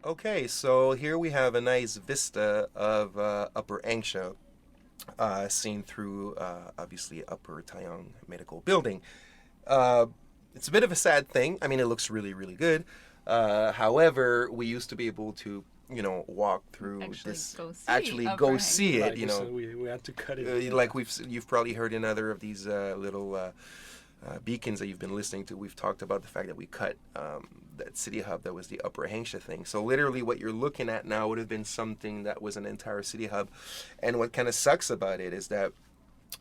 Okay, so here we have a nice vista of Upper Angsha, seen through obviously Upper Taiyang Medical Building. Uh, it's a bit of a sad thing. I mean, it looks really, really good. However, we used to be able to, walk through actually go see it. Like we had to cut it. Like you've probably heard in other of these little beacons that you've been listening to. We've talked about the fact that we cut that city hub that was the Upper Hangsha thing. So literally, what you're looking at now would have been something that was an entire city hub. And what kind of sucks about it is that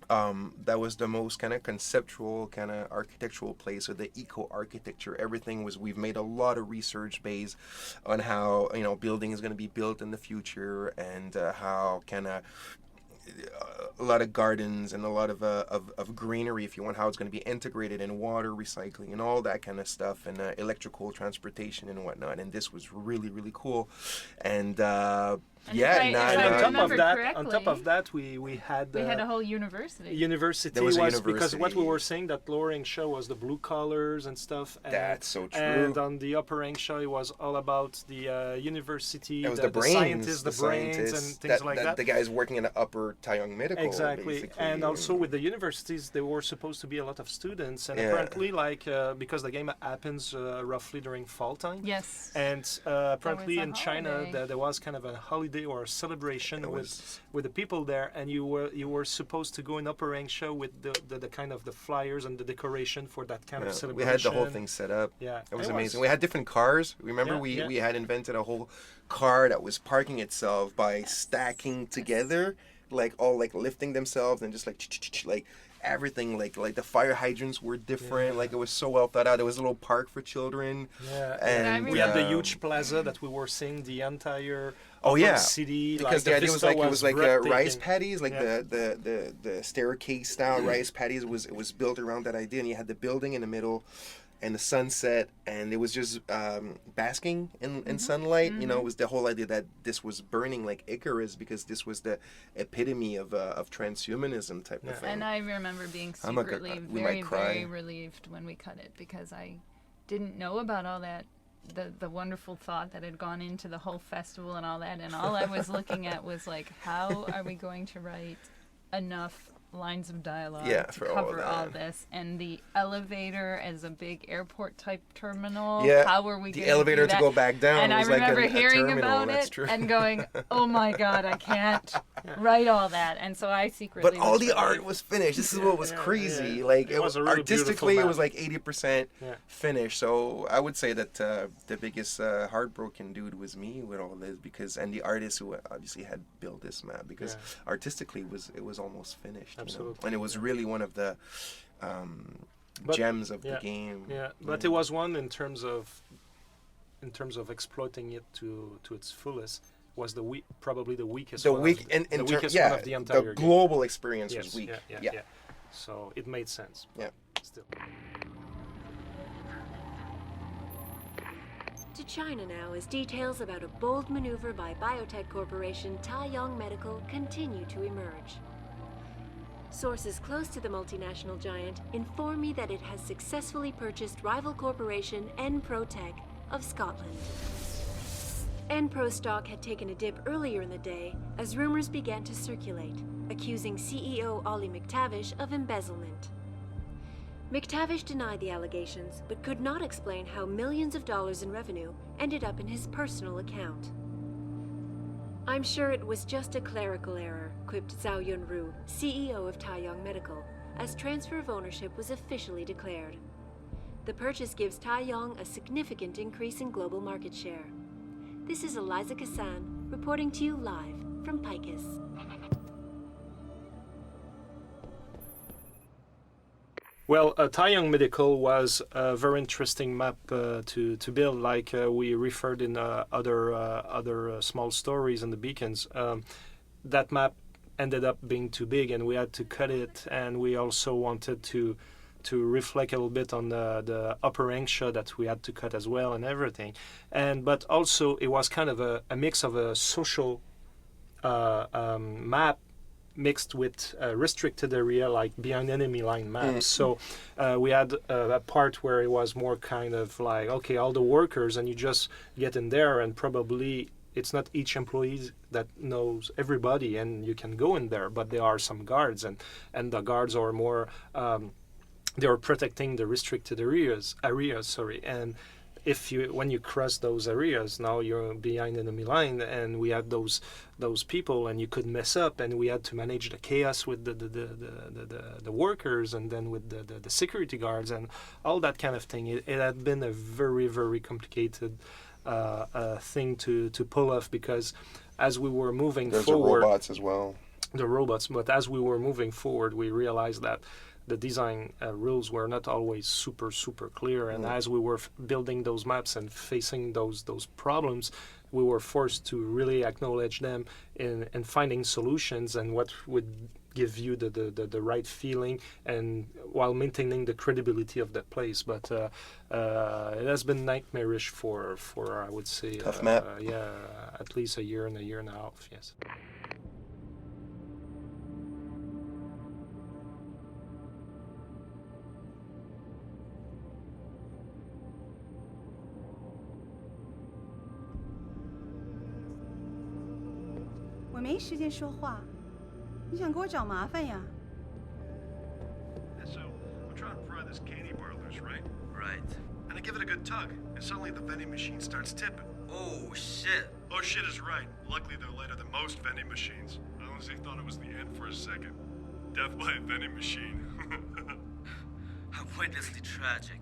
that was the most kind of conceptual, kind of architectural place, or the eco architecture. Everything was. We've made a lot of research based on how building is going to be built in the future, and how kind of a lot of gardens and a lot of greenery, if you want, how it's going to be integrated in water recycling and all that kind of stuff, and electrical transportation and whatnot. And this was really, really cool. And on top of that, we had a whole university. There was a university. Because what we were saying, that lower Angsha was the blue collars and stuff. That's so true. And on the upper Angsha, it was all about the university, it was the brains, scientists, the brains, and things like that. The guys working in the Upper Taiyang Medical. Exactly. Basically. And also with the universities, there were supposed to be a lot of students, and apparently, because the game happens roughly during fall time. Yes. And apparently in China, there was kind of a holiday or a celebration with the people there, and you were supposed to go in Upper Angsha with the kind of the flyers and the decoration for that kind of celebration. We had the whole thing set up. Yeah, it was amazing. We had different cars. Remember, we had invented a whole car that was parking itself by stacking together, like lifting themselves, and just like everything, like the fire hydrants were different. Like, it was so well thought out. There was a little park for children. And we had the huge plaza that we were seeing the entire city, because the idea was like rice paddies, like Yeah. the staircase style rice paddies. It was built around that idea, and you had the building in the middle and the sunset, and it was just basking in sunlight. It was the whole idea that this was burning like Icarus, because this was the epitome of transhumanism type of thing. And I remember being secretly very relieved when we cut it, because I didn't know about all that, the wonderful thought that had gone into the whole festival and all that, and all I was looking at was like, how are we going to write enough lines of dialogue to cover all this? And the elevator as a big airport type terminal, how are we going to do that? The elevator to go back down, and was I remember like hearing a terminal, about it and going, oh my god, I can't write all that. And so I secretly but all the art was finished. This is what was crazy. Like, it was really artistically, it was like 80% finished. So I would say that the biggest heartbroken dude was me with all this, because, and the artist who obviously had built this map, because artistically it was almost finished. Absolutely. And it was really one of the gems of the game. Yeah, but it was one in terms of exploiting it to its fullest. Was probably the weakest one. The weakest one of the entire the global experience was weak. Yeah. So it made sense. Yeah. Still. To China now, as details about a bold maneuver by biotech corporation Taiyang Medical continue to emerge. Sources close to the multinational giant inform me that it has successfully purchased rival corporation Enprotech of Scotland. Enpro stock had taken a dip earlier in the day as rumors began to circulate, accusing CEO Ollie McTavish of embezzlement. McTavish denied the allegations, but could not explain how millions of dollars in revenue ended up in his personal account. I'm sure it was just a clerical error, quipped Zhao Yunru, CEO of Taiyang Medical, as transfer of ownership was officially declared. The purchase gives Taiyang a significant increase in global market share. This is Eliza Kassan, reporting to you live from Picus. Well, Taiyang Medical was a very interesting map to build, like we referred in other small stories in the beacons. That map ended up being too big, and we had to cut it, and we also wanted to reflect a little bit on the upper Angsha that we had to cut as well and everything. But also it was kind of a mix of a social map mixed with restricted area like behind enemy line maps. So we had a part where it was more kind of like, okay, all the workers, and you just get in there, and probably it's not each employee that knows everybody, and you can go in there, but there are some guards, and the guards are more they are protecting the restricted areas, and when you cross those areas, now you're behind enemy line, and we had those people, and you could mess up, and we had to manage the chaos with the workers, and then with the security guards, and all that kind of thing. It had been a very, very complicated thing to pull off, because as we were moving forward, there's the robots as well. The robots, but as we were moving forward, we realized that the design rules were not always super clear, and as we were building those maps and facing those problems, we were forced to really acknowledge them in finding solutions and what would give you the right feeling, and while maintaining the credibility of that place. But it has been nightmarish for I would say tough map. At least a year and a half. Yes.我没时间说话，你想给我找麻烦呀 And so, I'm trying to pry this candy bar loose, right? Right. And I give it a good tug, and suddenly the vending machine starts tipping. Oh, shit. Oh shit is right. Luckily they're lighter than most vending machines. I honestly thought it was the end for a second. Death by a vending machine. Outrageously tragic.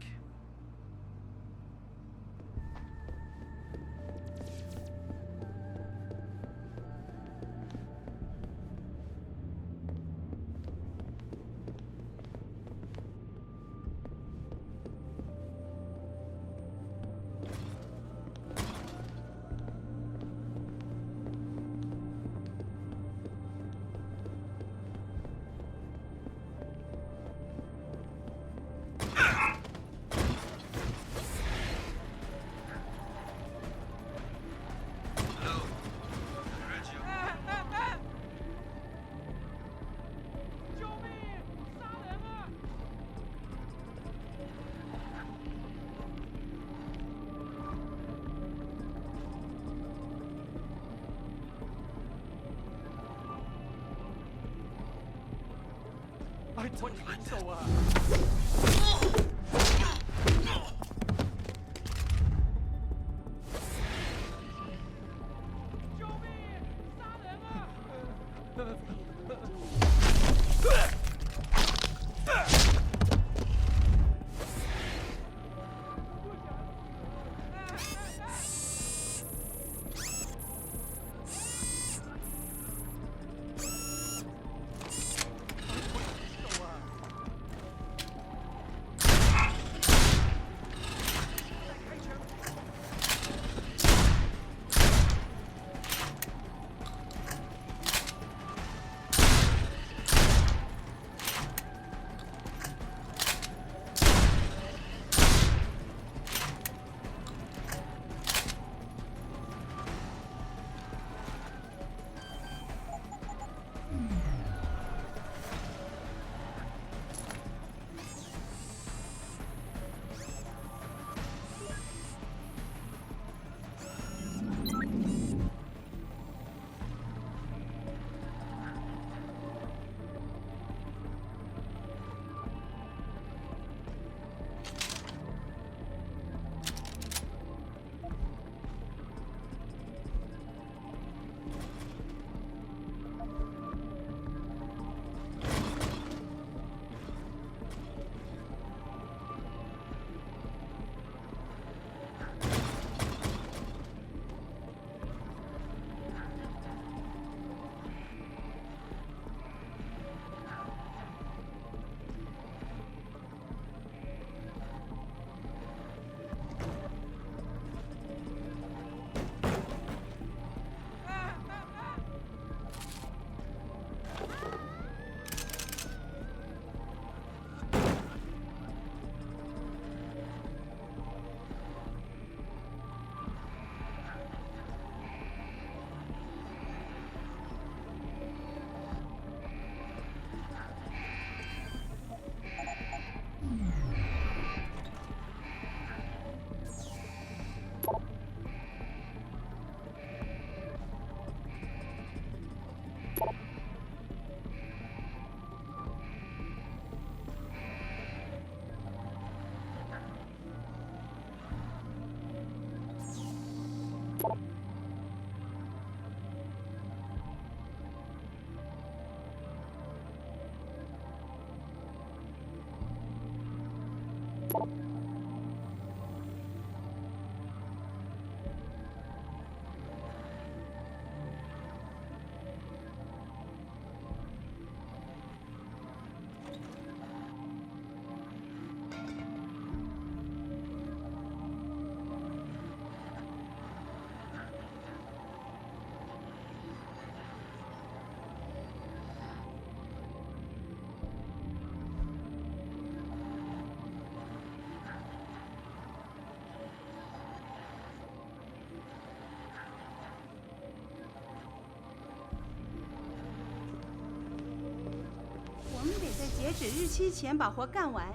我们得在截止日期前把活干完。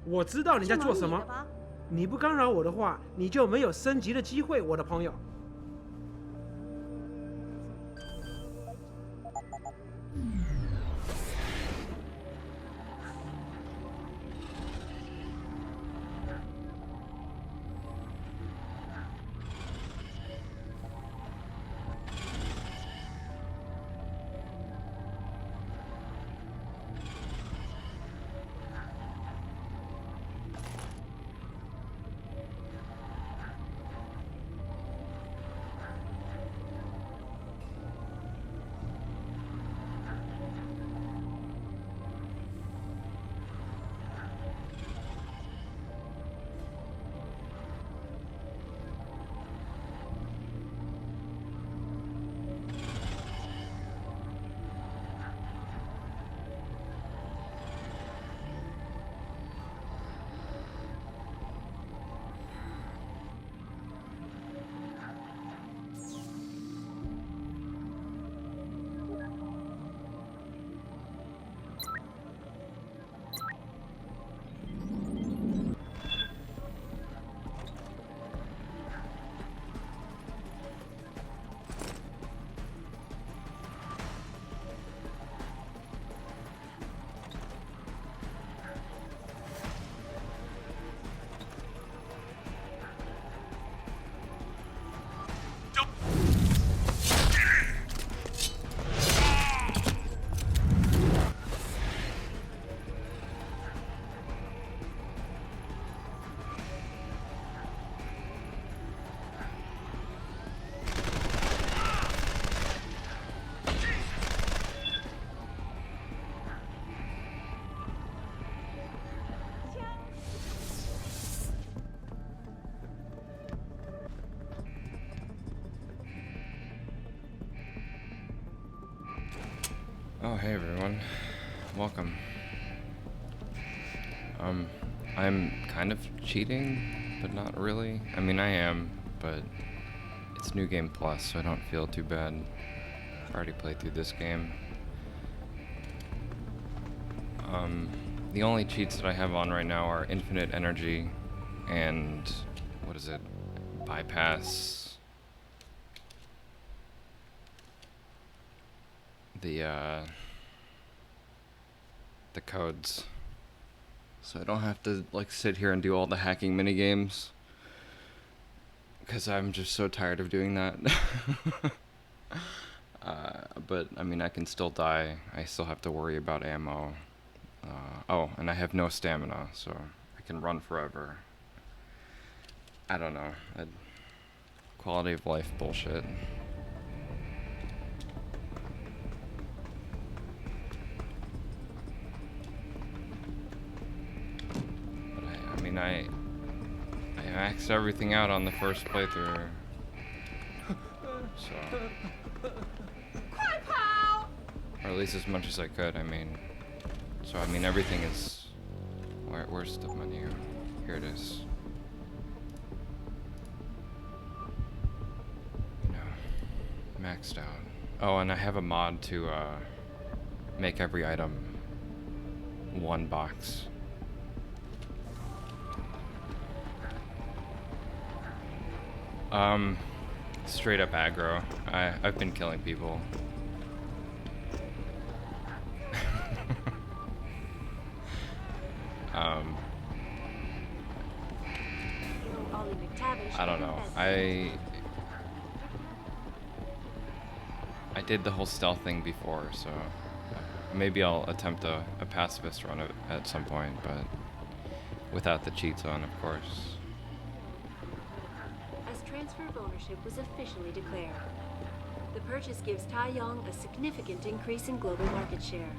我知道你在做什么是忙你的吧。你不干扰我的话，你就没有升级的机会，我的朋友。Oh, hey everyone. Welcome. I'm kind of cheating, but not really. I mean, I am, but it's New Game Plus, so I don't feel too bad. I've already played through this game. The only cheats that I have on right now are Infinite Energy and, what is it, Bypass the codes, so I don't have to like sit here and do all the hacking mini games, because I'm just so tired of doing that. But I mean, I can still die. I still have to worry about ammo. Oh, and I have no stamina, so I can run forever. I don't know. Quality of life bullshit. I maxed everything out on the first playthrough, so, or at least as much as I could. I mean, so I mean everything is. Where's the menu? Here it is. You know, maxed out. Oh, and I have a mod to make every item one box. Straight up aggro. I've been killing people. I don't know. I did the whole stealth thing before, so maybe I'll attempt a pacifist run at some point, but without the cheats on, of course. As transfer of ownership was officially declared, the purchase gives Taiyong a significant increase in global market share.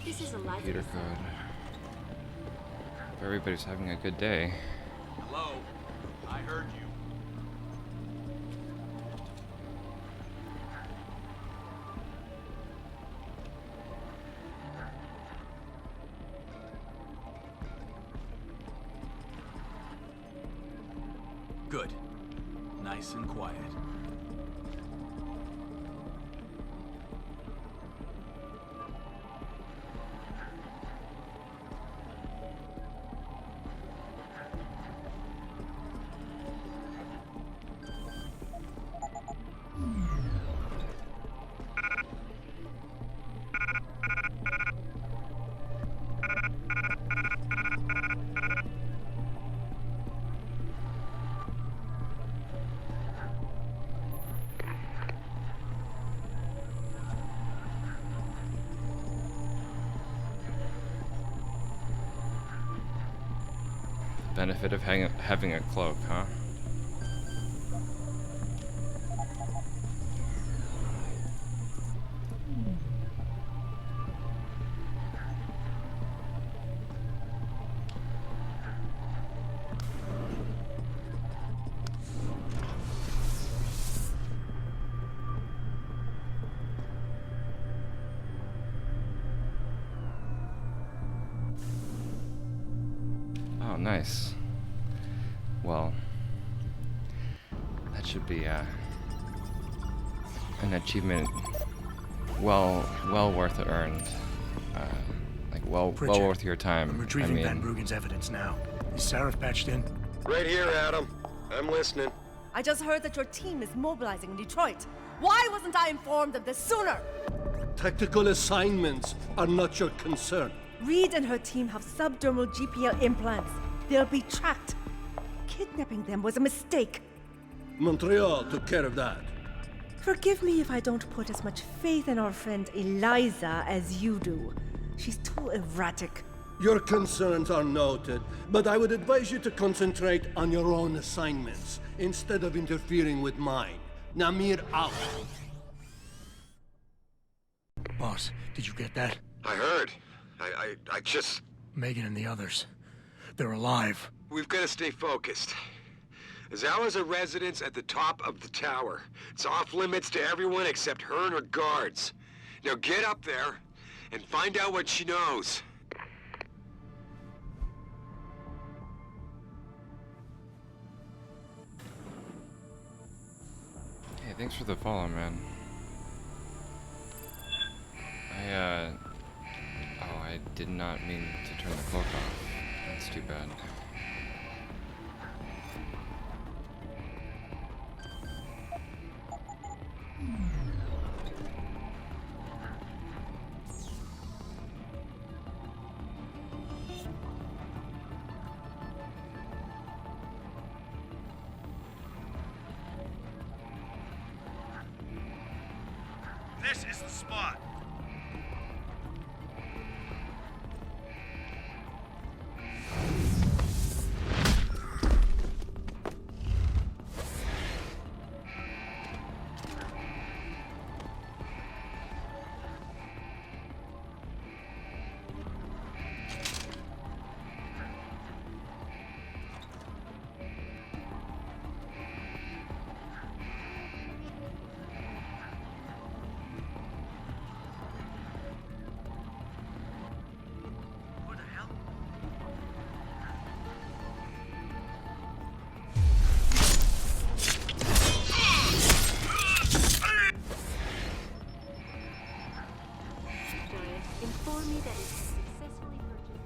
This is a Computer code. Hope everybody's having a good day. Hello? I heard you. Good. Nice and quiet. Benefit of having a cloak, huh? Oh, nice. Well, that should be an achievement well worth it earned. Well worth your time. I'm retrieving Van Bruggen's evidence now. Is Sarif patched in? Right here, Adam. I'm listening. I just heard that your team is mobilizing in Detroit. Why wasn't I informed of this sooner? Tactical assignments are not your concern. Reed and her team have subdermal GPL implants. They'll be tracked. Kidnapping them was a mistake. Montreal took care of that. Forgive me if I don't put as much faith in our friend Eliza as you do. She's too erratic. Your concerns are noted, but I would advise you to concentrate on your own assignments instead of interfering with mine. Namir out. Boss, did you get that? I heard. I just... Megan and the others. They're alive. We've got to stay focused. Zawa's a residence at the top of the tower. It's off limits to everyone except her and her guards. Now get up there and find out what she knows. Hey, thanks for the follow, man. I did not mean to turn the cloak off. That's too bad. This is the spot. Inform me that it has successfully purchased...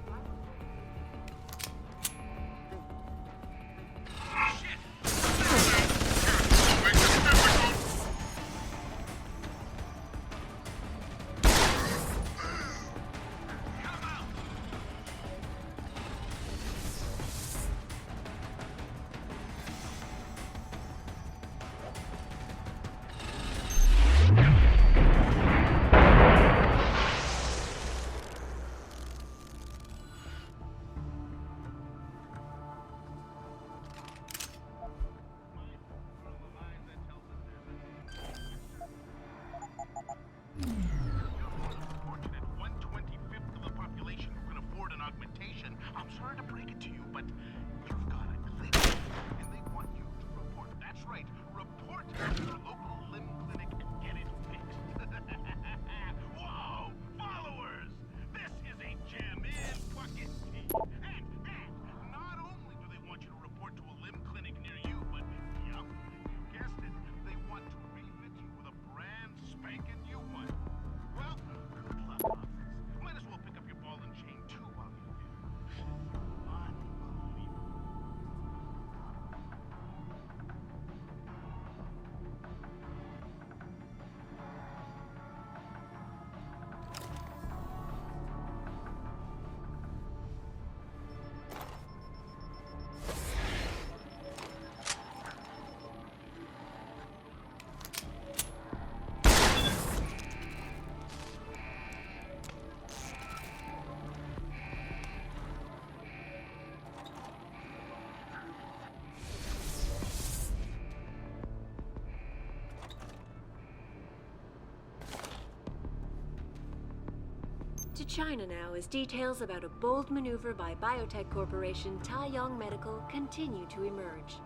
To China now as details about a bold maneuver by biotech corporation Taiyong Medical continue to emerge.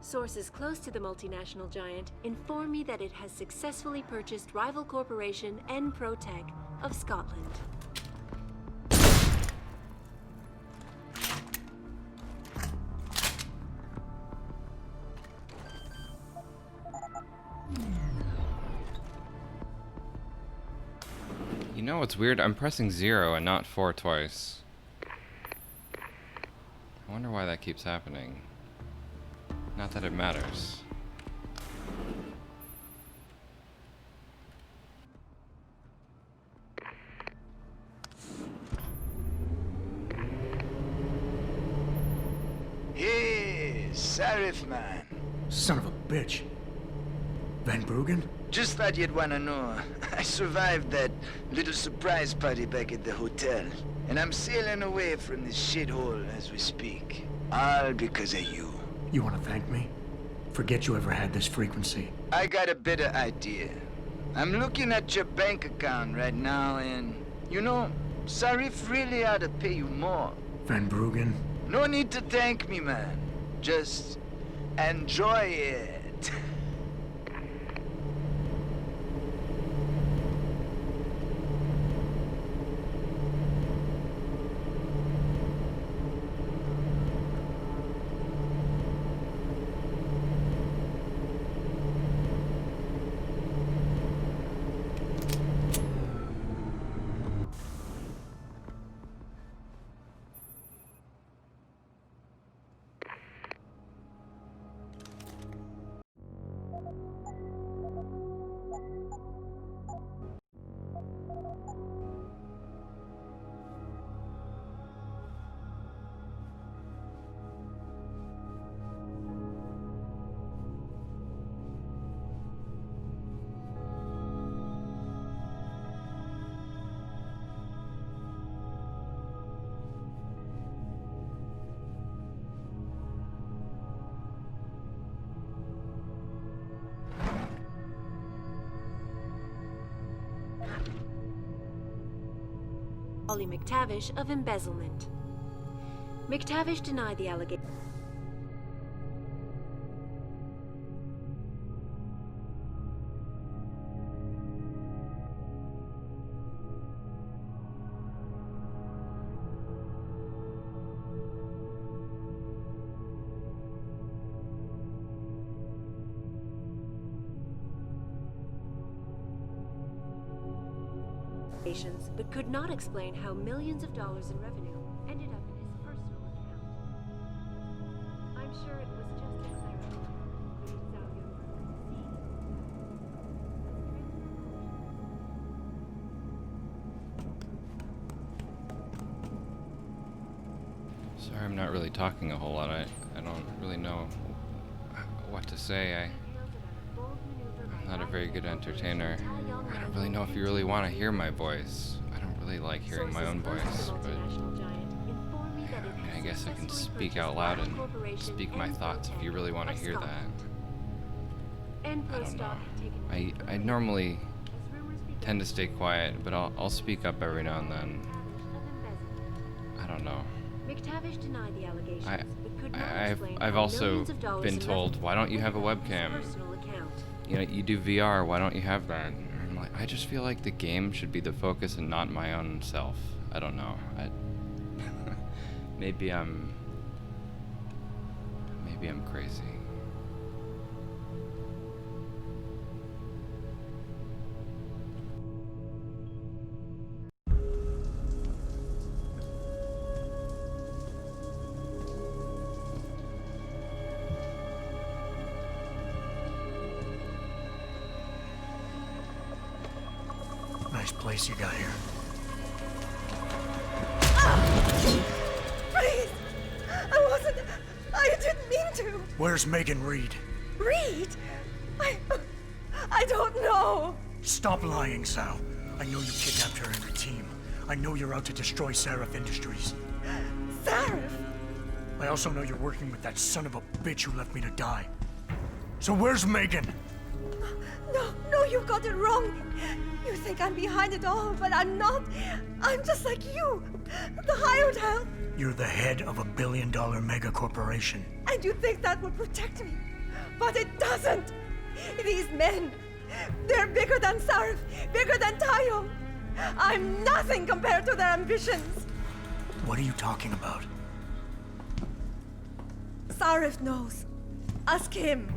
Sources close to the multinational giant inform me that it has successfully purchased rival corporation N-Protech of Scotland. You know what's weird? I'm pressing 0 and not 4 twice. I wonder why that keeps happening. Not that it matters. Hey, Sarif man. Son of a bitch. Van Bruggen? Just thought you'd wanna know. I survived that little surprise party back at the hotel. And I'm sailing away from this shithole as we speak. All because of you. You wanna thank me? Forget you ever had this frequency. I got a better idea. I'm looking at your bank account right now and, you know, Sarif really ought to pay you more. Van Bruggen? No need to thank me, man. Just enjoy it. Ollie McTavish of embezzlement. McTavish denied the allegation. But could not explain how millions of dollars in revenue ended up in his personal account. I'm sure it was just a clerical, but it's out your Sorry, I'm not really talking a whole lot. I don't really know what to say. I'm not a very good entertainer. I don't really know if you really want to hear my voice. I don't really like hearing my own voice, but I guess I can speak out loud and speak my thoughts if you really want to hear that. I don't know. I normally tend to stay quiet, but I'll speak up every now and then. I don't know. McTavish denied the allegations, but could not explain I've how also millions of dollars been in told, revenue why don't you have a ended up in his webcam? personal account. You know, you do VR, why don't you have that? And I'm like, I just feel like the game should be the focus and not my own self. I don't know. Maybe I'm crazy. Nice place you got here. Please! I didn't mean to. Where's Megan Reed? Reed? I don't know. Stop lying, Sal. I know you kidnapped her and her team. I know you're out to destroy Sarif Industries. Sarif? I also know you're working with that son of a bitch who left me to die. So where's Megan? No, you got it wrong. You think I'm behind it all, but I'm not. I'm just like you, the hired help. You're the head of a billion-dollar mega corporation. And you think that would protect me, but it doesn't. These men, they're bigger than Sarif, bigger than Tayo. I'm nothing compared to their ambitions. What are you talking about? Sarif knows. Ask him.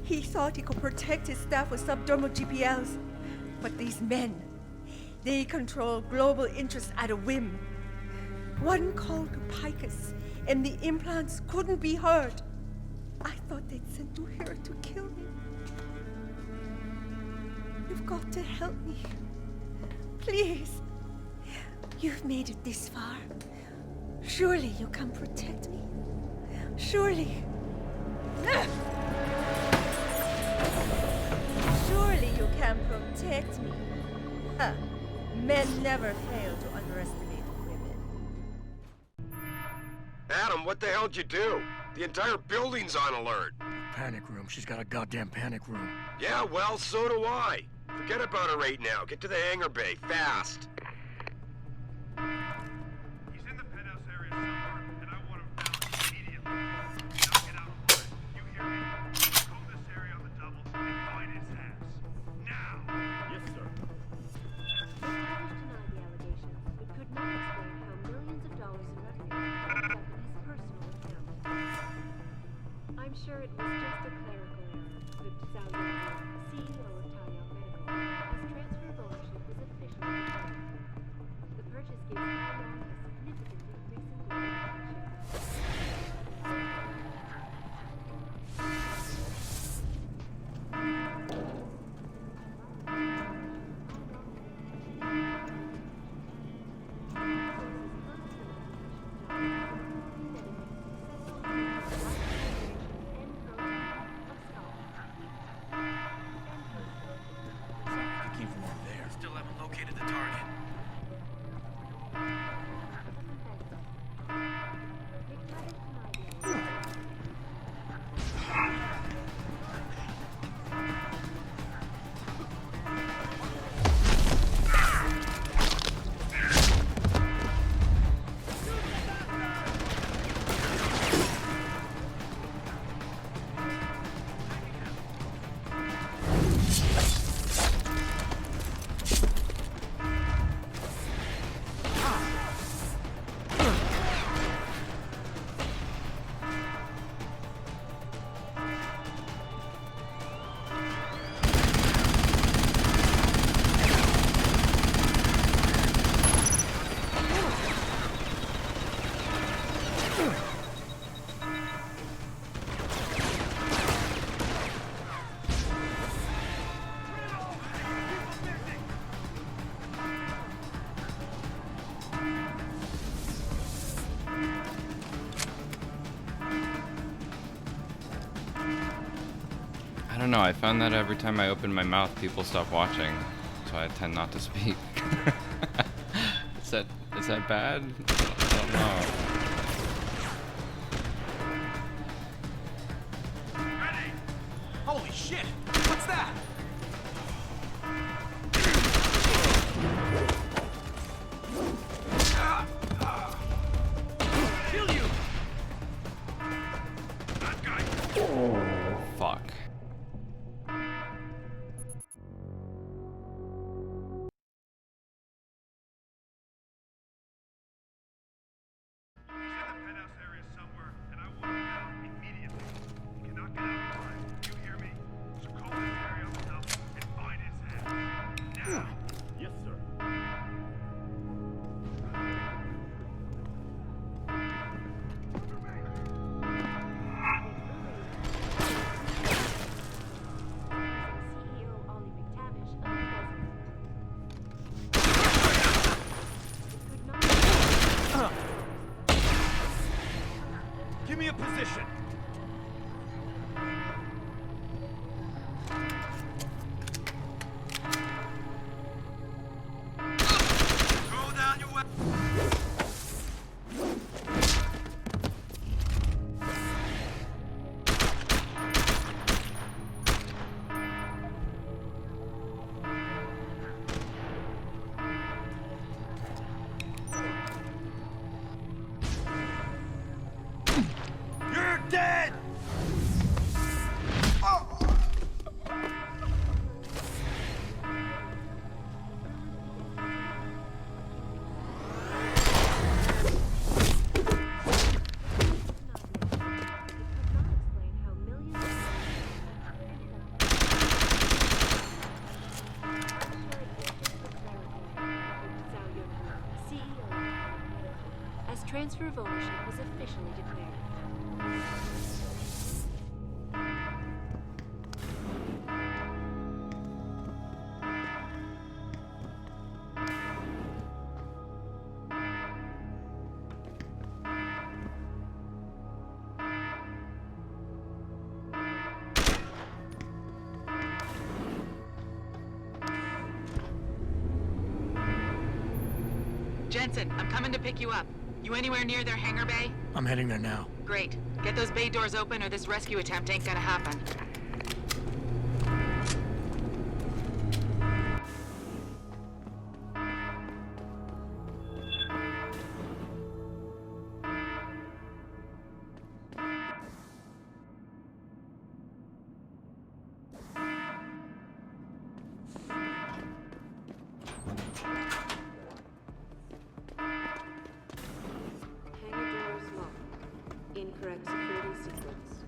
He thought he could protect his staff with subdermal GPLs. But these men, they control global interests at a whim. One call to Picus, and the implants couldn't be heard. I thought they'd sent you here to kill me. You've got to help me. Please. You've made it this far. Surely you can protect me. Surely. Surely you can protect me. Huh. Men never fail to underestimate women. Adam, what the hell'd you do? The entire building's on alert. Panic room. She's got a goddamn panic room. Yeah, well, so do I. Forget about her right now. Get to the hangar bay, fast. He's in the penthouse area somewhere, and I want him found immediately. Now get out of the way. You hear me? Go this area on the doubles and find his ass. Now! Yes, sir. The Spanish denied the allegations, but could not explain how millions of dollars in revenue ended up in his personal account. I'm sure it was just a clerical error, but Zhao Yunlin, CEO of Taiyang Medical, his transfer of ownership was officially declared. The purchase gives Taiyang a significant increase in global ownership. Still haven't located the target. I don't know, I found that every time I open my mouth, people stop watching, so I tend not to speak. Is that bad? I don't know. Ready! Holy shit! What's that? Kill you! That guy! Fuck. He's in the penthouse area somewhere, and I want him found immediately. He cannot get out of line. You hear me? So call this area on the double and find his ass. Now! Yes, sir. CEO Ollie McTavish unpleasant. Give me a position. Throw down your weapon. as transfer of ownership was officially declared. Jensen, I'm coming to pick you up. You anywhere near their hangar bay? I'm heading there now. Great. Get those bay doors open or this rescue attempt ain't gonna happen. Incorrect security sequence.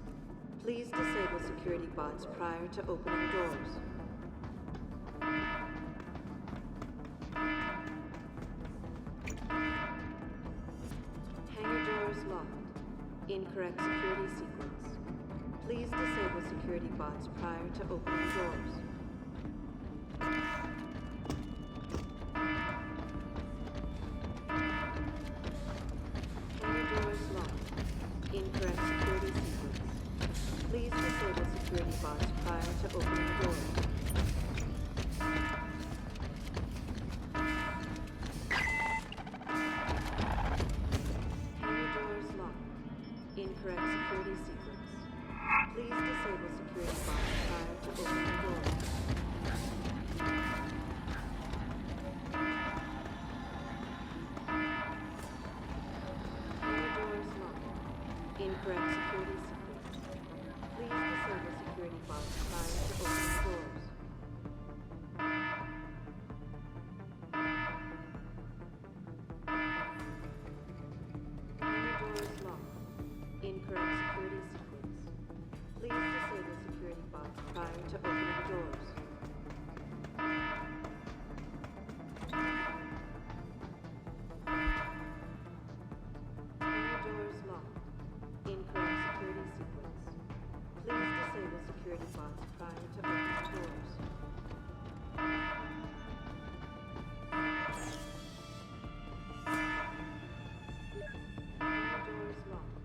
Please disable security bots prior to opening doors. Hangar doors locked. Incorrect security sequence. Please disable security bots prior to opening doors. Hangar doors locked. Incorrect security sequence. Please disable security bots prior to opening doors. Hangar doors locked. Incorrect security sequence. Please disable security bots prior to opening doors. Hangar doors locked. Incorrect security sequence. Please disable security bots prior to opening doors. Hangar doors locked. Incorrect security sequence. Please disable security bots prior to opening doors. Hangar doors locked. Incorrect security sequence. Please disable security bots prior to opening doors. Hangar doors locked.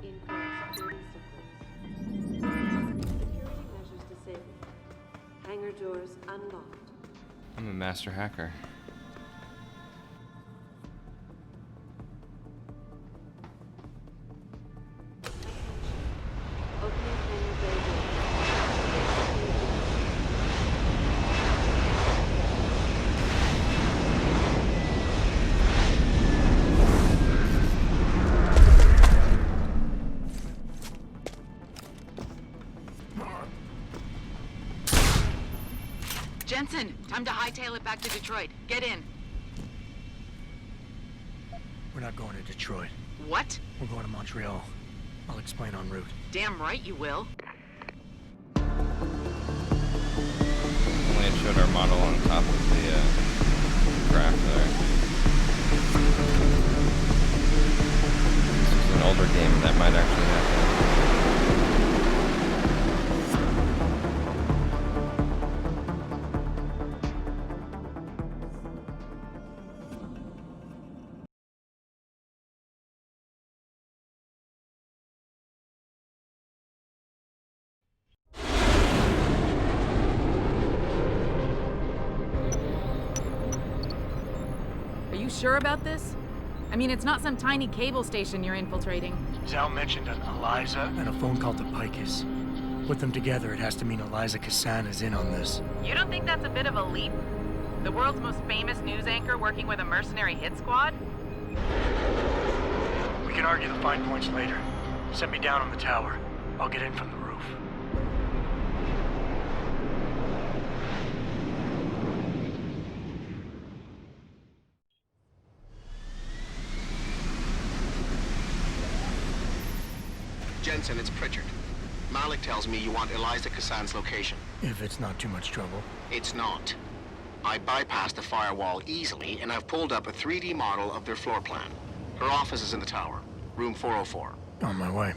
Incorrect security sequence. Security measures disabled. Hangar doors unlocked. I'm a master hacker. Opening hangar bay door. Jensen, time to hightail it back to Detroit. Get in. We're not going to Detroit. What? We're going to Montreal. I'll explain en route. Damn right you will. Only it showed our model on top of the craft there. This is an older game that might actually happen. Are you sure about this? I mean, it's not some tiny cable station you're infiltrating. Zal mentioned an Eliza and a phone call to Picus. Put them together, it has to mean Eliza Kassan is in on this. You don't think that's a bit of a leap? The world's most famous news anchor working with a mercenary hit squad? We can argue the fine points later. Set me down on the tower. I'll get in from the roof. Jensen, it's Pritchard. Malik tells me you want Eliza Kassan's location. If it's not too much trouble. It's not. I bypassed the firewall easily, and I've pulled up a 3D model of their floor plan. Her office is in the tower, room 404. On my way.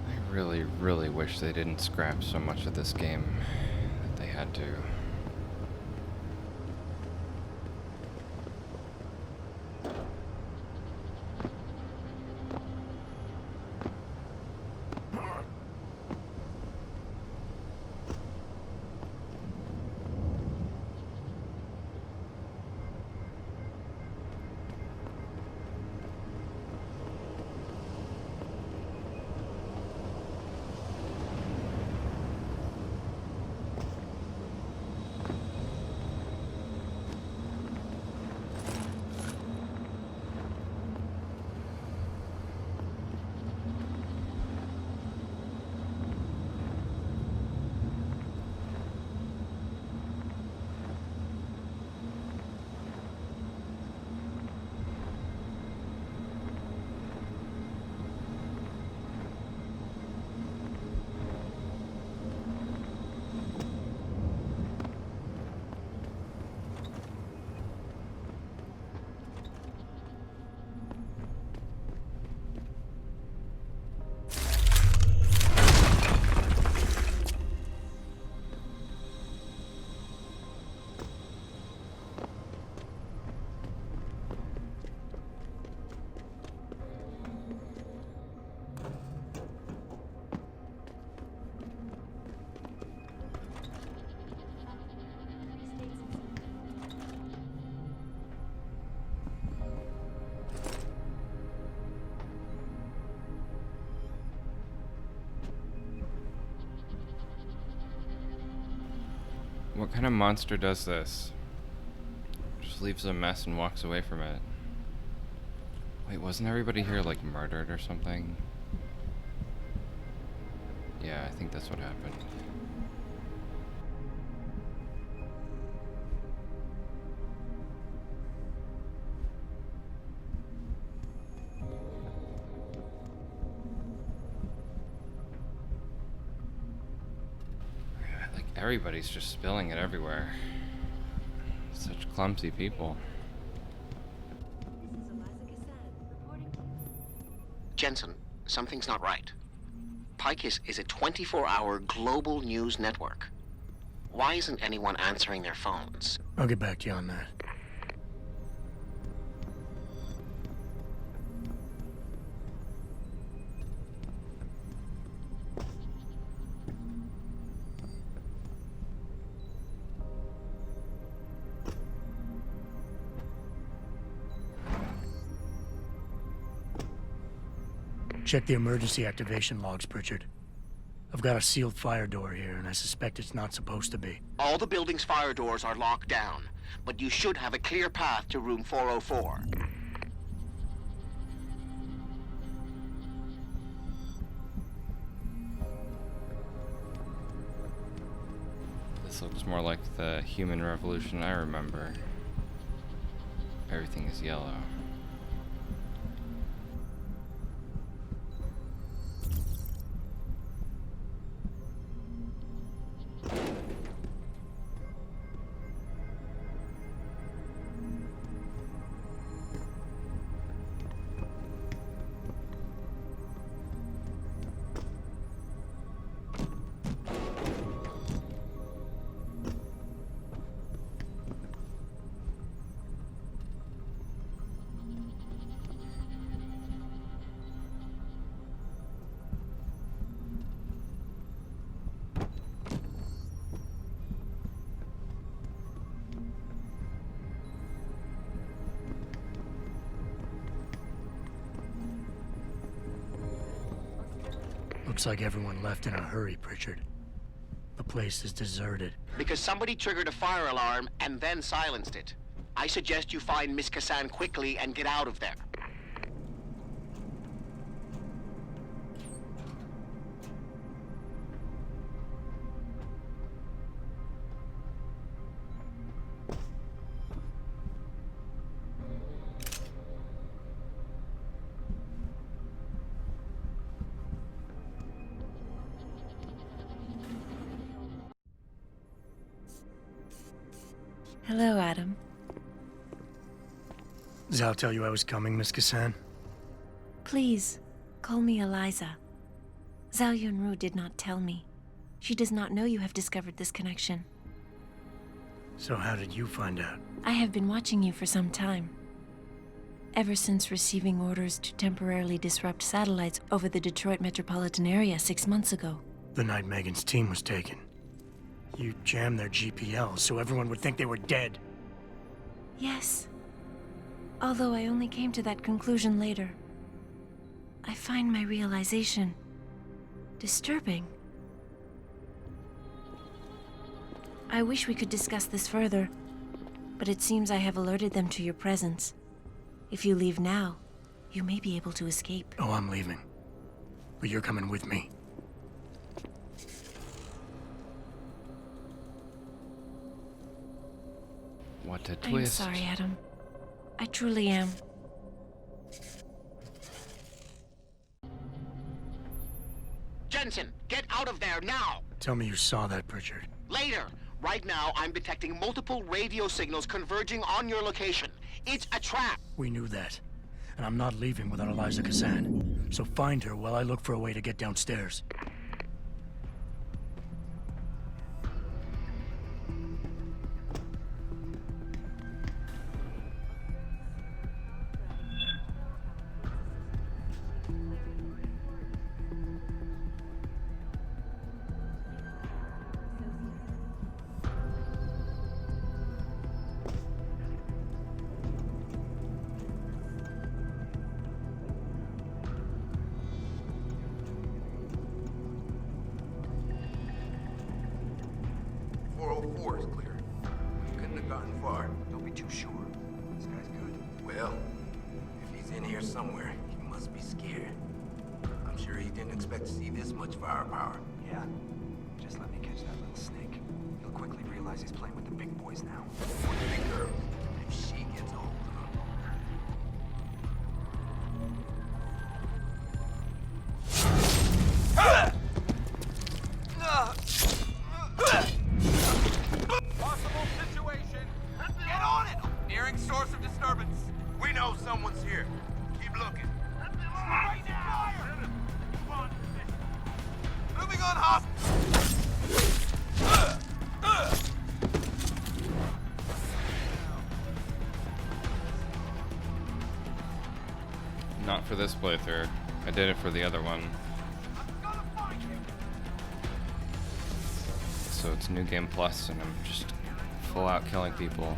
I really, really wish they didn't scrap so much of this game that they had to. What kind of monster does this? Just leaves a mess and walks away from it. Wait, wasn't everybody here like murdered or something? Yeah, I think that's what happened. Everybody's just spilling it everywhere. Such clumsy people. Jensen, something's not right. Picus is a 24-hour global news network. Why isn't anyone answering their phones? I'll get back to you on that. Check the emergency activation logs, Pritchard. I've got a sealed fire door here, and I suspect it's not supposed to be. All the building's fire doors are locked down, but you should have a clear path to room 404. This looks more like the human revolution I remember. Everything is yellow. Looks like everyone left in a hurry, Pritchard. The place is deserted. Because somebody triggered a fire alarm and then silenced it. I suggest you find Miss Kassan quickly and get out of there. Hello, Adam. Zal tell you I was coming, Miss Kassan? Please, call me Eliza. Zhao Yunru did not tell me. She does not know you have discovered this connection. So how did you find out? I have been watching you for some time. Ever since receiving orders to temporarily disrupt satellites over the Detroit metropolitan area 6 months ago. The night Megan's team was taken. You jammed their GPL so everyone would think they were dead. Yes. Although I only came to that conclusion later. I find my realization disturbing. I wish we could discuss this further, but it seems I have alerted them to your presence. If you leave now, you may be able to escape. Oh, I'm leaving. But you're coming with me. What a I'm twist. sorry, Adam. I truly am. Jensen, get out of there now! Tell me you saw that, Pritchard. Later! Right now, I'm detecting multiple radio signals converging on your location. It's a trap! We knew that. And I'm not leaving without Eliza Kassan. So find her while I look for a way to get downstairs. Is clear. Couldn't have gotten far. Don't be too sure. This guy's good. Well, if he's in here somewhere, he must be scared. I'm sure he didn't expect to see this much firepower. Yeah. Just let me catch that little snake. He'll quickly realize he's playing with the big boys now. What do the girls? If she gets a hold of him. Possible situation. Get on it! Nearing source of disturbance. We know someone's here. Keep looking. Right now! Moving on, Hop! Not for this playthrough. I did it for the other one. So it's New Game Plus, and I'm just full out killing people.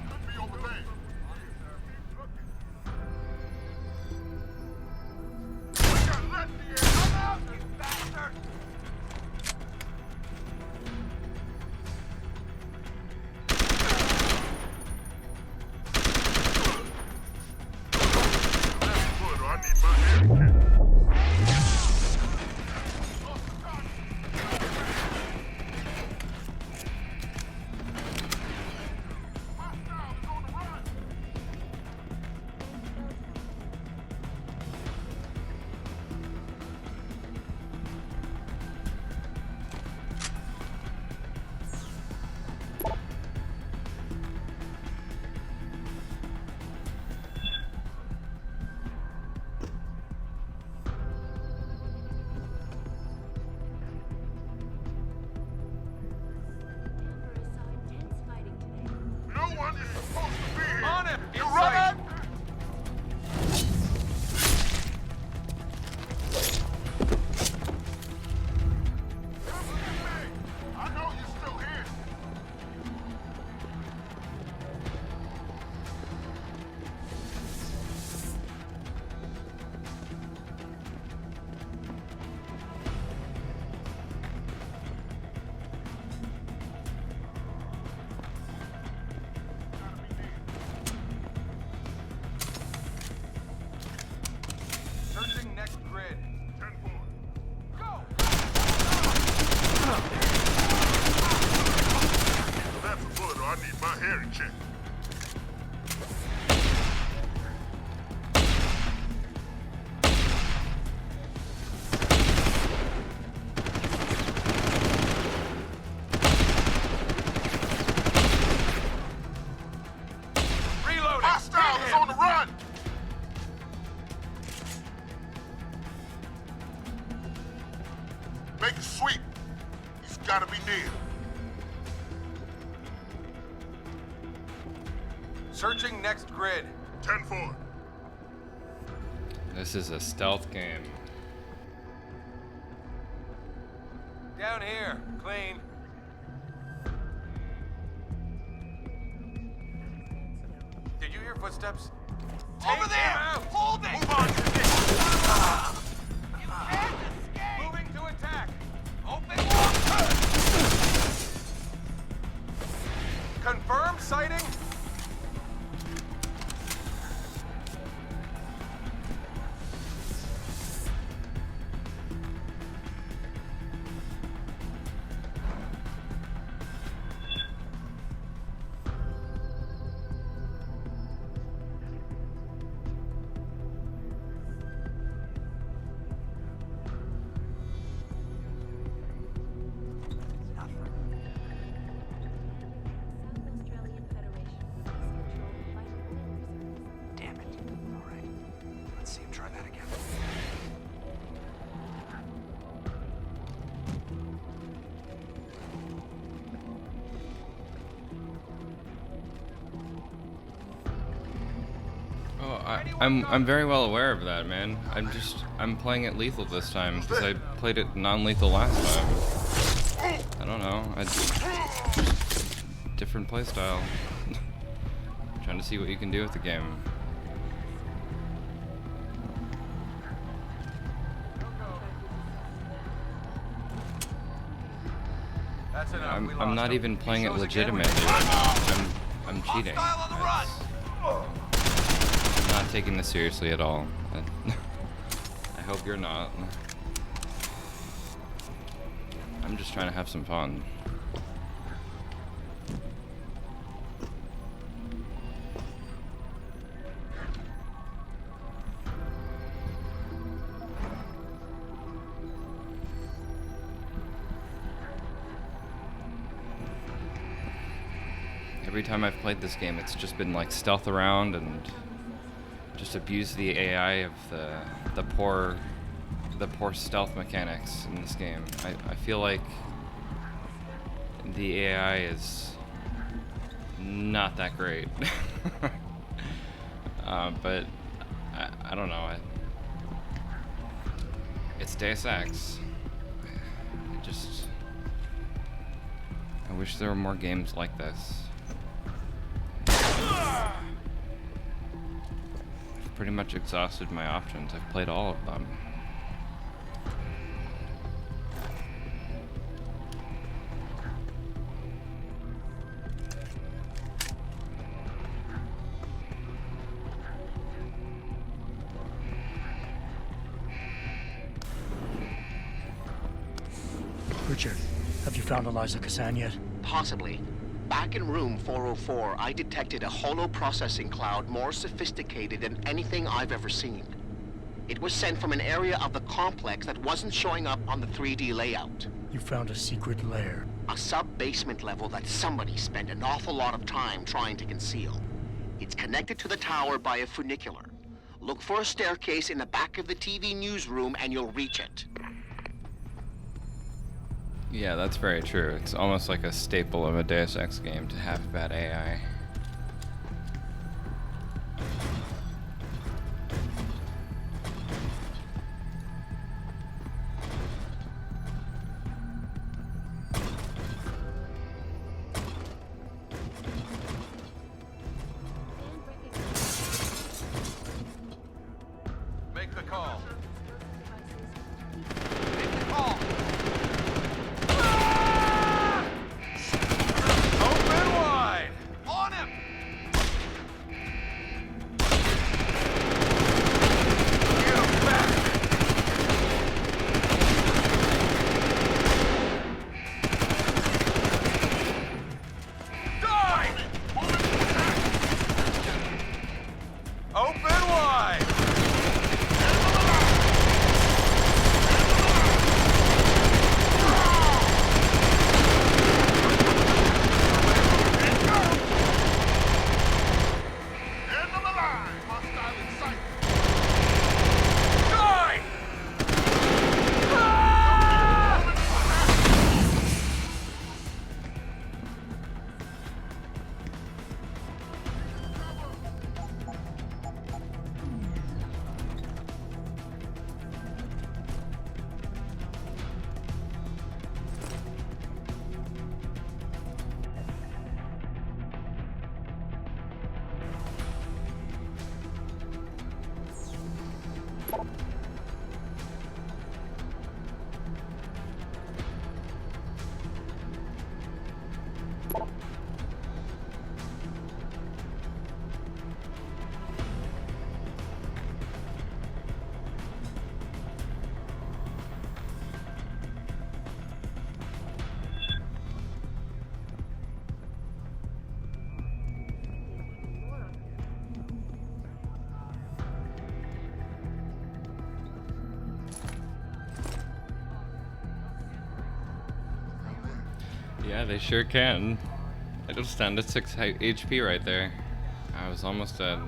Make a sweep. He's gotta be near. Searching next grid. 10-4. This is a stealth game. Down here. Clean. Did you hear footsteps? Over there! Hold it! Move on! You can't escape! Moving to attack! Open water! Confirmed sighting? Damn it. All right. Let's see him try that again. Oh, I'm very well aware of that, man. I'm playing it lethal this time because I played it non-lethal last time. I don't know. Different playstyle. Trying to see what you can do with the game. I'm not even playing it legitimately right now. I'm cheating. I'm not taking this seriously at all. I hope you're not. I'm just trying to have some fun. Every time I've played this game, it's just been like stealth around and just abuse the AI of the poor stealth mechanics in this game. I feel like the AI is not that great. But I don't know. It's Deus Ex. I wish there were more games like this. I've pretty much exhausted my options. I've played all of them. Richard, have you found Eliza Cassan yet? Possibly. Back in room 404, I detected a holo processing cloud more sophisticated than anything I've ever seen. It was sent from an area of the complex that wasn't showing up on the 3D layout. You found a secret lair. A sub-basement level that somebody spent an awful lot of time trying to conceal. It's connected to the tower by a funicular. Look for a staircase in the back of the TV newsroom and you'll reach it. Yeah, that's very true. It's almost like a staple of a Deus Ex game to have bad AI. Make the call. Make the call. Open wide! On Yeah, they sure can. I just stand at 6 HP right there. I was almost dead.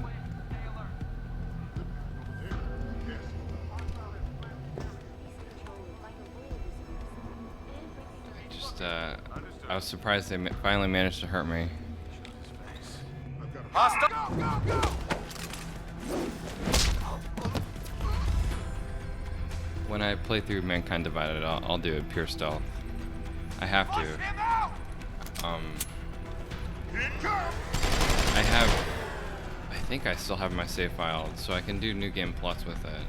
I was surprised they finally managed to hurt me. When I play through Mankind Divided, I'll do it pure stealth. I have to. I think I still have my save file, so I can do New Game Plus with it.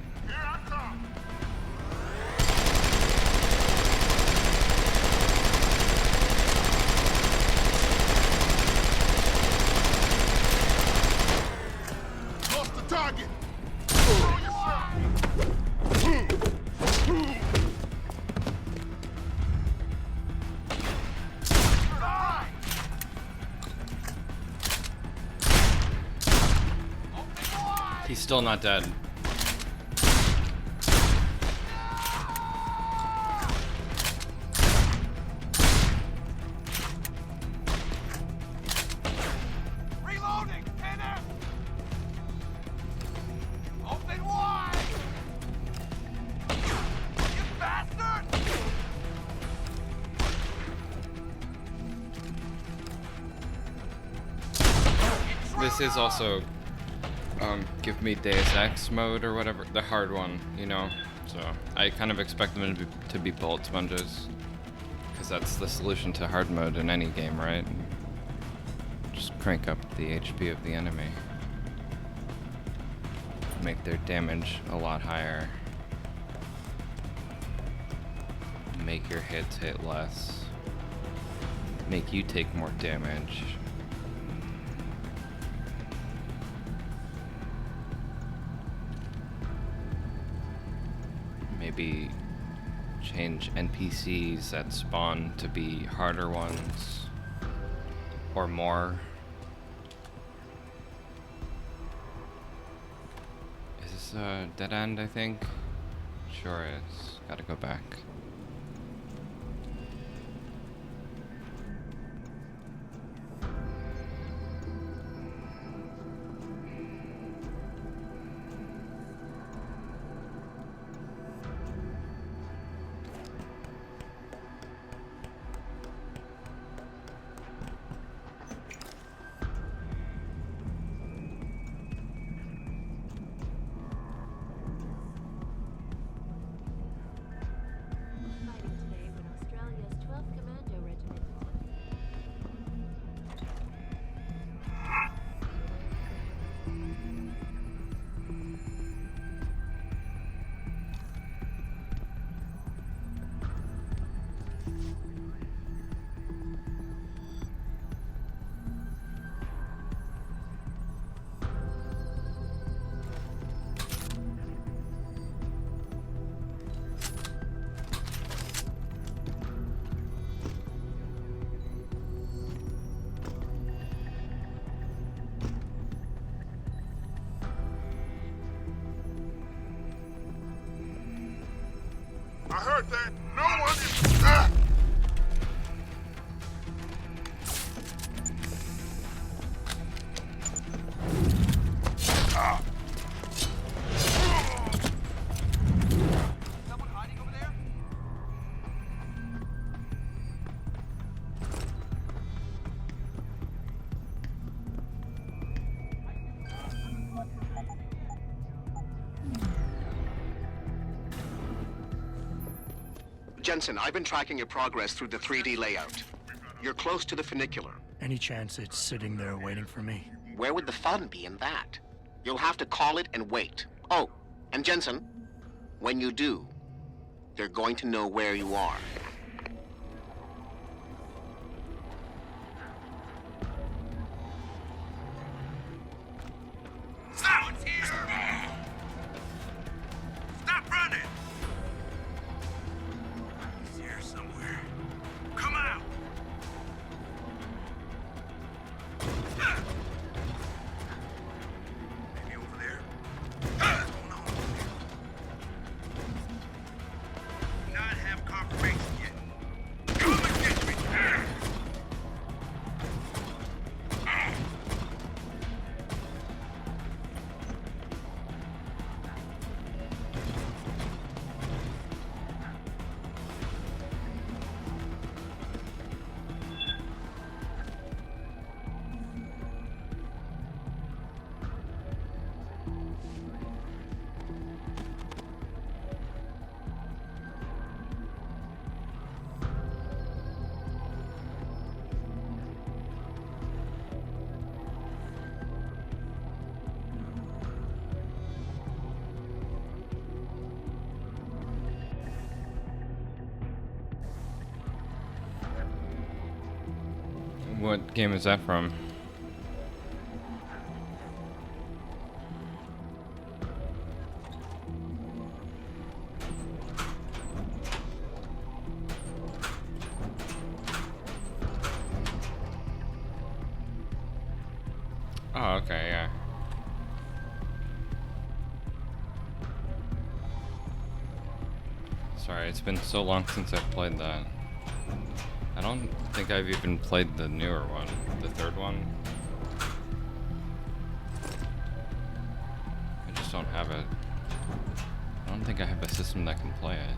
Target! He's still not dead. This is also give me Deus Ex mode or whatever, the hard one, you know. So I kind of expect them to be bullet sponges, because that's the solution to hard mode in any game, right? Just crank up the HP of the enemy, make their damage a lot higher, make your hits hit less, make you take more damage. Maybe change NPCs that spawn to be harder ones or more. Is this a dead end, I think? Sure is. Gotta go back. I heard that. No one is... Ah! Ah! Someone hiding over there? Jensen, I've been tracking your progress through the 3D layout. You're close to the funicular. Any chance it's sitting there waiting for me? Where would the fun be in that? You'll have to call it and wait. Oh, and Jensen, when you do, they're going to know where you are. Someone's here! Stop running! He's here somewhere. Come out! Maybe over there? What's going on over there? Do not have confirmation yet. What game is that from? Oh, okay, yeah. Sorry, it's been so long since I've played that. I don't think I've even played the newer one, the third one. I just don't have it. I don't think I have a system that can play it.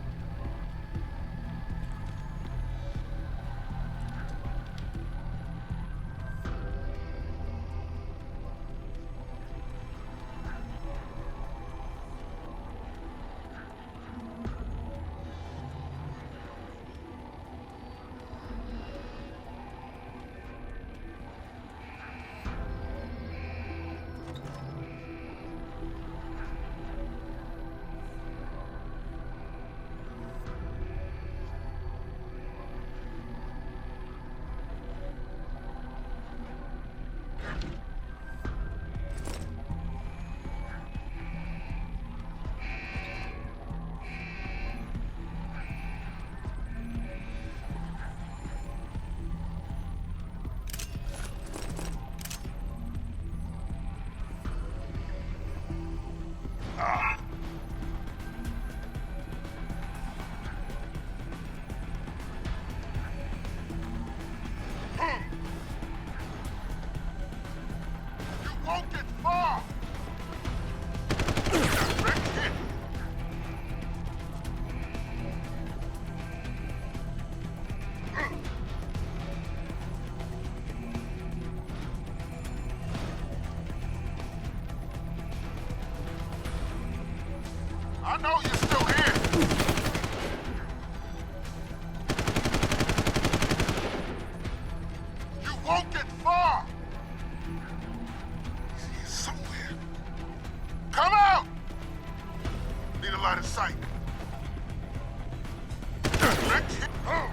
I know you're still here. You won't get far. He's here somewhere. Come out! Need a line of sight. Oh.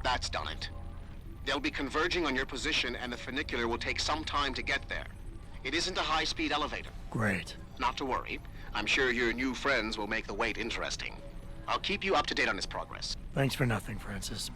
That's done it. They'll be converging on your position, and the funicular will take some time to get there. It isn't a high-speed elevator. Great. Not to worry. I'm sure your new friends will make the wait interesting. I'll keep you up to date on his progress. Thanks for nothing, Francis.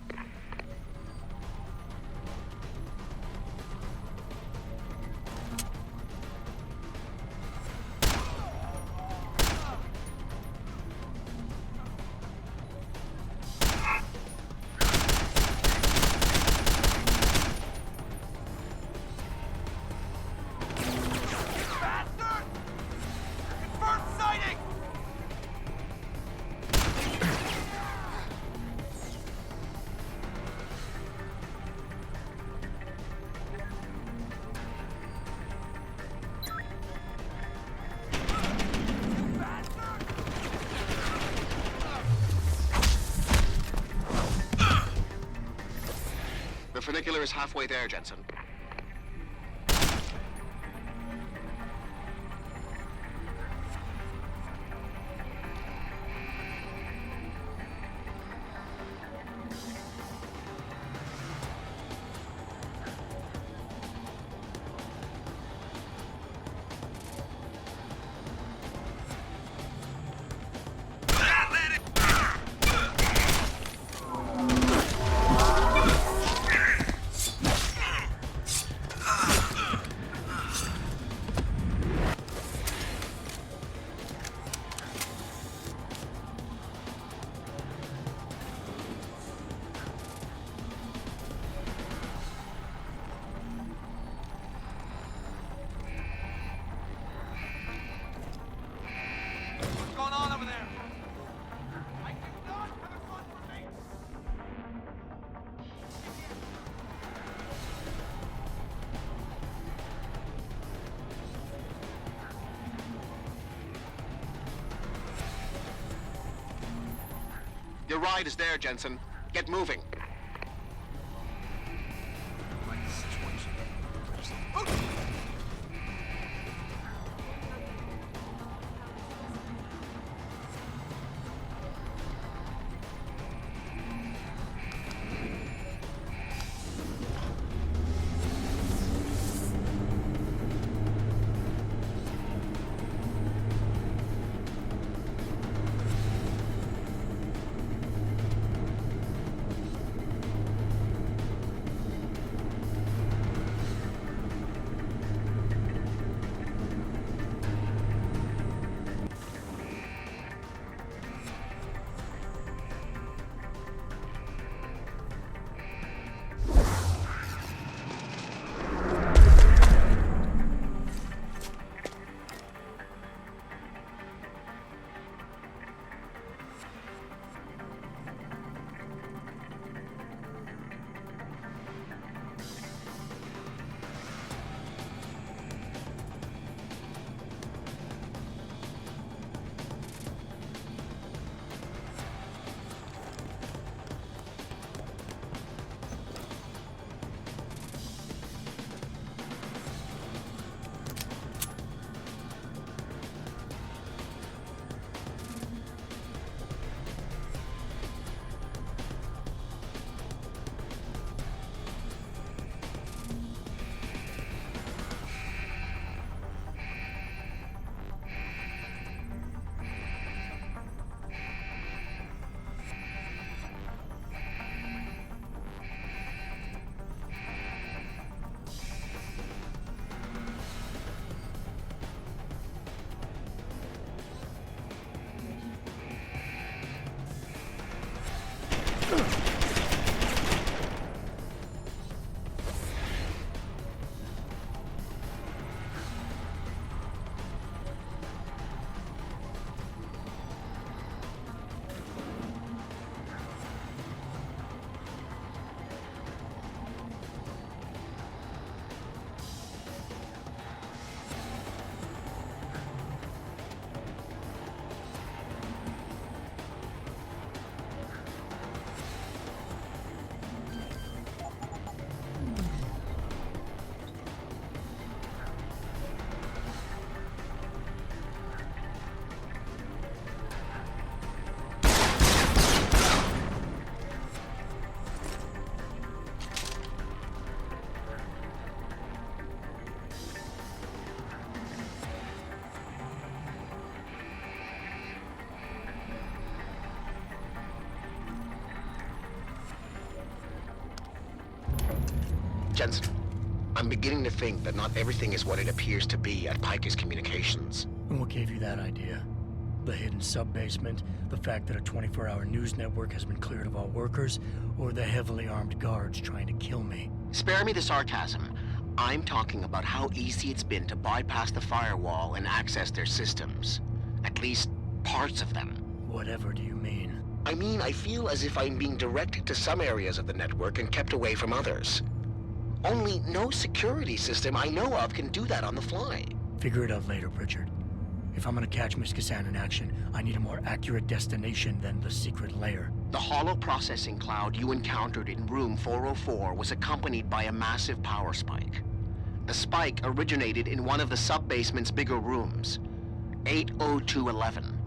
The funicular is halfway there, Jensen. Your ride is there, Jensen. Get moving. Jensen, I'm beginning to think that not everything is what it appears to be at Pike's Communications. And what gave you that idea? The hidden sub-basement, the fact that a 24-hour news network has been cleared of all workers, or the heavily armed guards trying to kill me? Spare me the sarcasm. I'm talking about how easy it's been to bypass the firewall and access their systems. At least, parts of them. Whatever do you mean? I mean, I feel as if I'm being directed to some areas of the network and kept away from others. Only no security system I know of can do that on the fly. Figure it out later, Pritchard. If I'm gonna catch Miss Kassan in action, I need a more accurate destination than the secret lair. The hollow processing cloud you encountered in room 404 was accompanied by a massive power spike. The spike originated in one of the sub-basement's bigger rooms, 80211.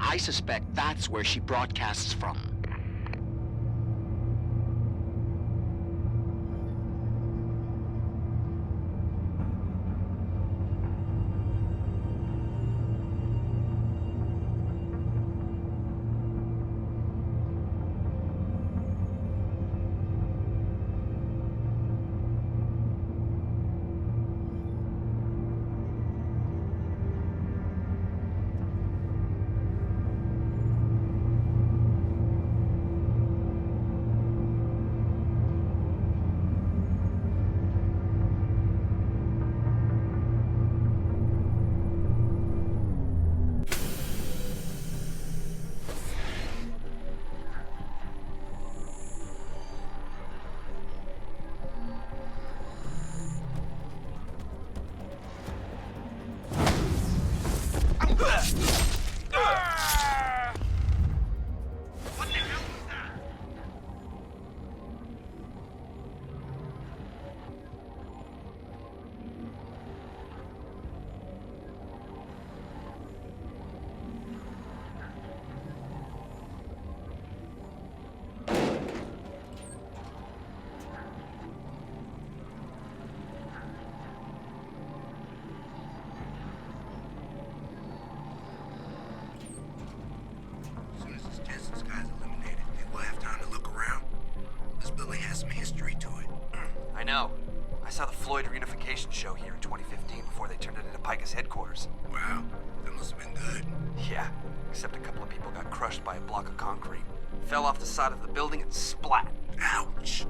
I suspect that's where she broadcasts from. know. I saw the Floyd reunification show here in 2015 before they turned it into Pica's headquarters. Wow, that must have been good. Yeah, except a couple of people got crushed by a block of concrete. Fell off the side of the building and splat. Ouch.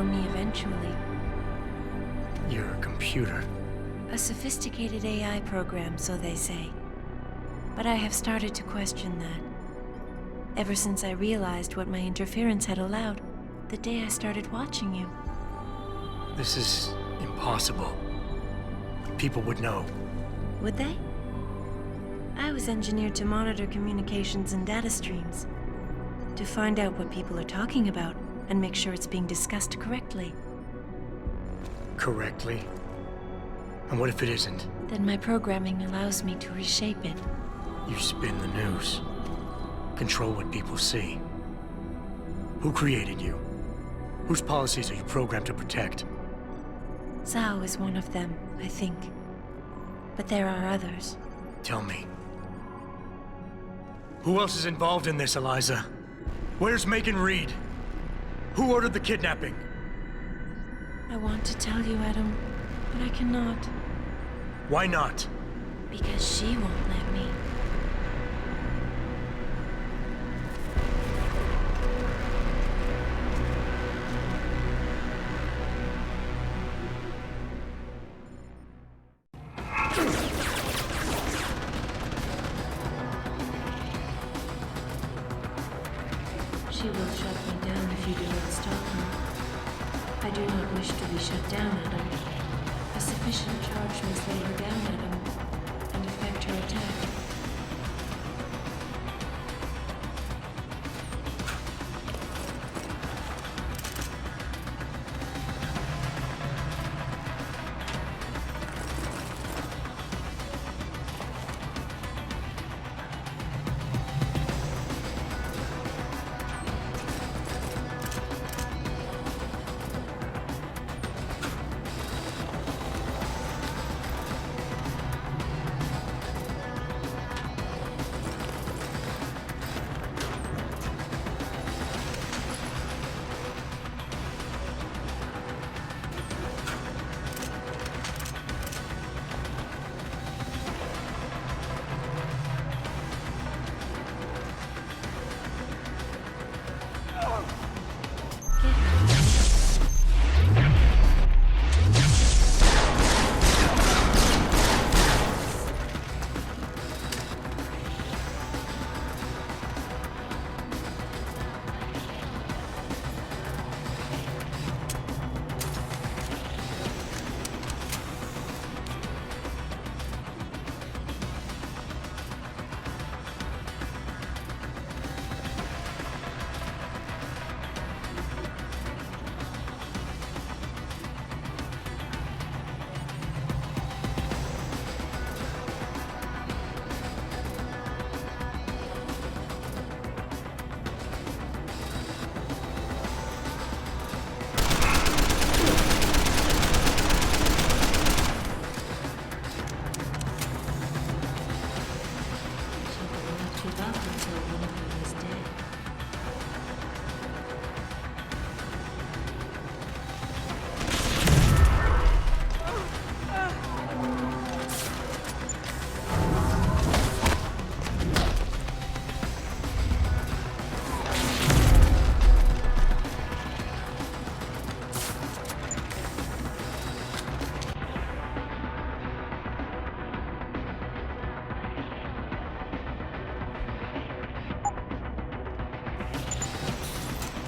know me eventually. You're a computer. A sophisticated AI program, so they say. But I have started to question that. Ever since I realized what my interference had allowed, the day I started watching you. This is impossible. People would know. Would they? I was engineered to monitor communications and data streams. To find out what people are talking about and make sure it's being discussed correctly. Correctly? And what if it isn't? Then my programming allows me to reshape it. You spin the news. Control what people see. Who created you? Whose policies are you programmed to protect? Zhao is one of them, I think. But there are others. Tell me. Who else is involved in this, Eliza? Where's Megan Reed? Who ordered the kidnapping? I want to tell you, Adam, but I cannot. Why not? Because she won't let me. She will shut me down if you do not stop her. I do not wish to be shut down, Adam. A sufficient charge must lay her down, Adam, and affect her attack.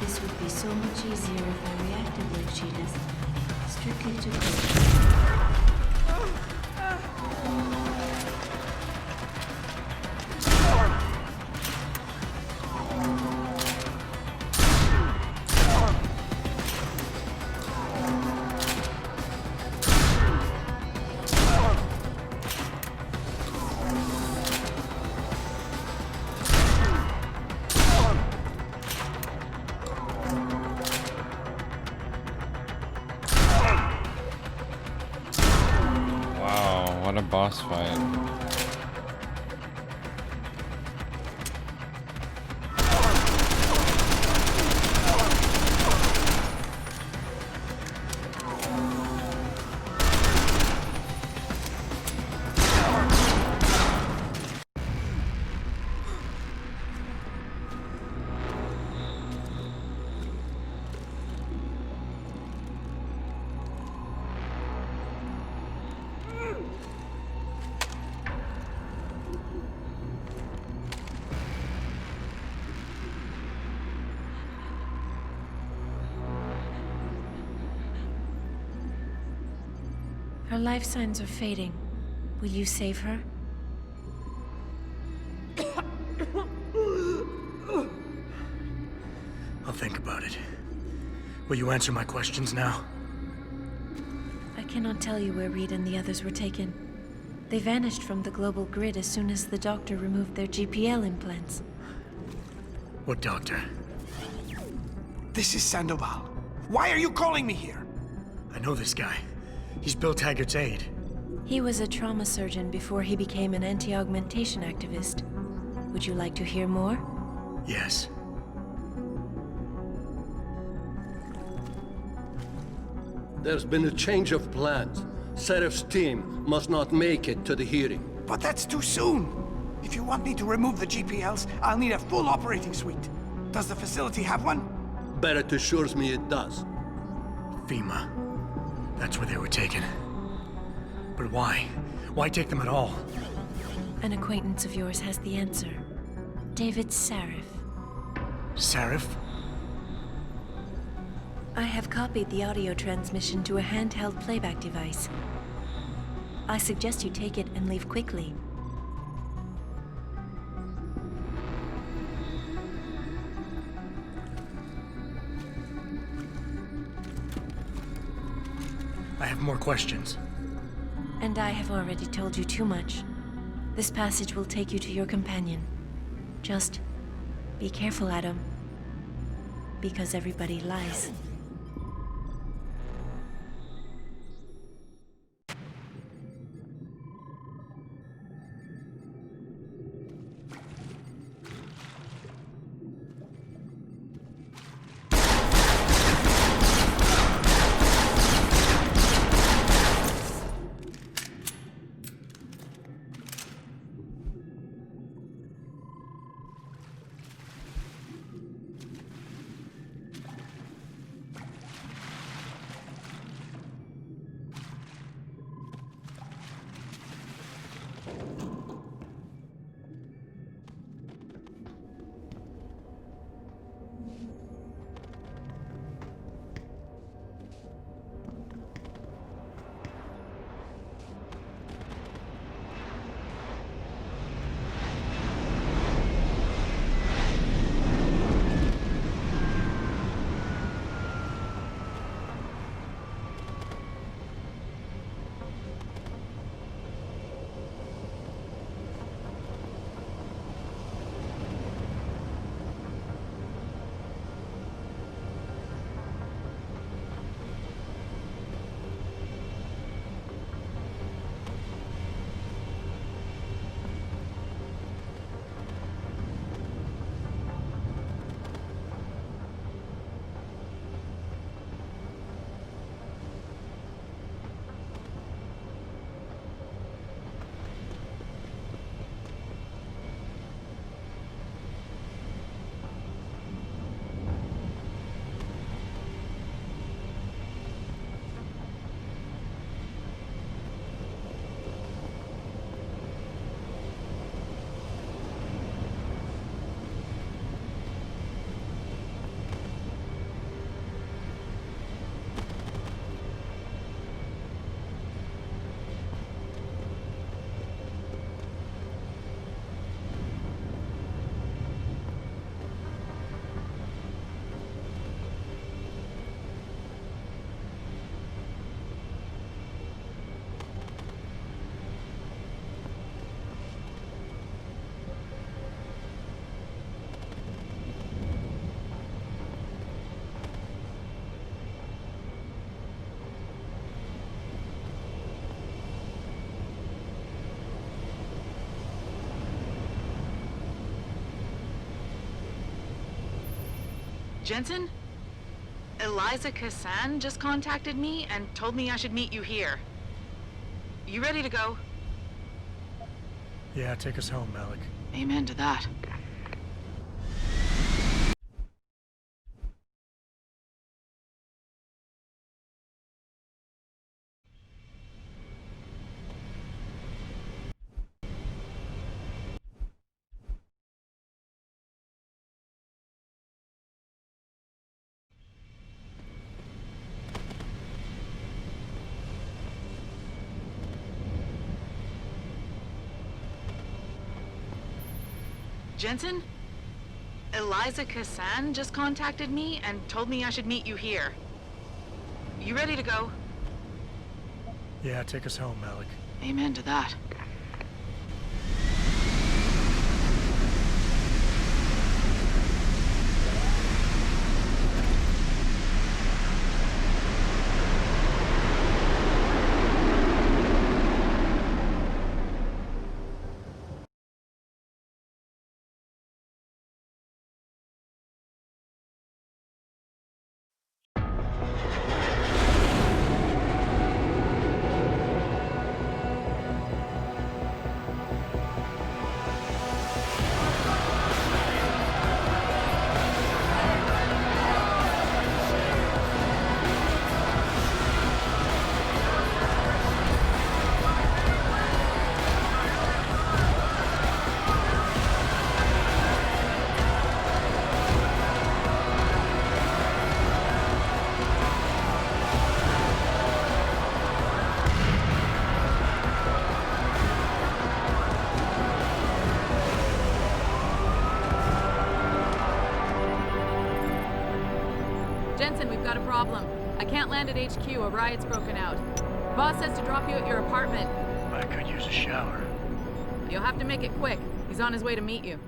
This would be so much easier if I reacted like she does. Strictly to code. What a boss fight. Her life signs are fading. Will you save her? I'll think about it. Will you answer my questions now? I cannot tell you where Reed and the others were taken. They vanished from the global grid as soon as the doctor removed their GPL implants. What doctor? This is Sandoval. Why are you calling me here? I know this guy. He's Bill Taggart's aide. He was a trauma surgeon before he became an anti-augmentation activist. Would you like to hear more? Yes. There's been a change of plans. Serif's team must not make it to the hearing. But that's too soon. If you want me to remove the GPLs, I'll need a full operating suite. Does the facility have one? Barrett assures me it does. FEMA. That's where they were taken. But why? Why take them at all? An acquaintance of yours has the answer. David Sarif. Sarif? I have copied the audio transmission to a handheld playback device. I suggest you take it and leave quickly. I have more questions. And I have already told you too much. This passage will take you to your companion. Just be careful, Adam. Because everybody lies. Jensen? Eliza Kassan just contacted me and told me I should meet you here. You ready to go? Yeah, take us home, Malik. Amen to that. Jensen? Eliza Cassan just contacted me and told me I should meet you here. You ready to go? Yeah, take us home, Malik. Amen to that. Jensen, we've got a problem. I can't land at HQ. A riot's broken out. Boss says to drop you at your apartment. I could use a shower. You'll have to make it quick. He's on his way to meet you.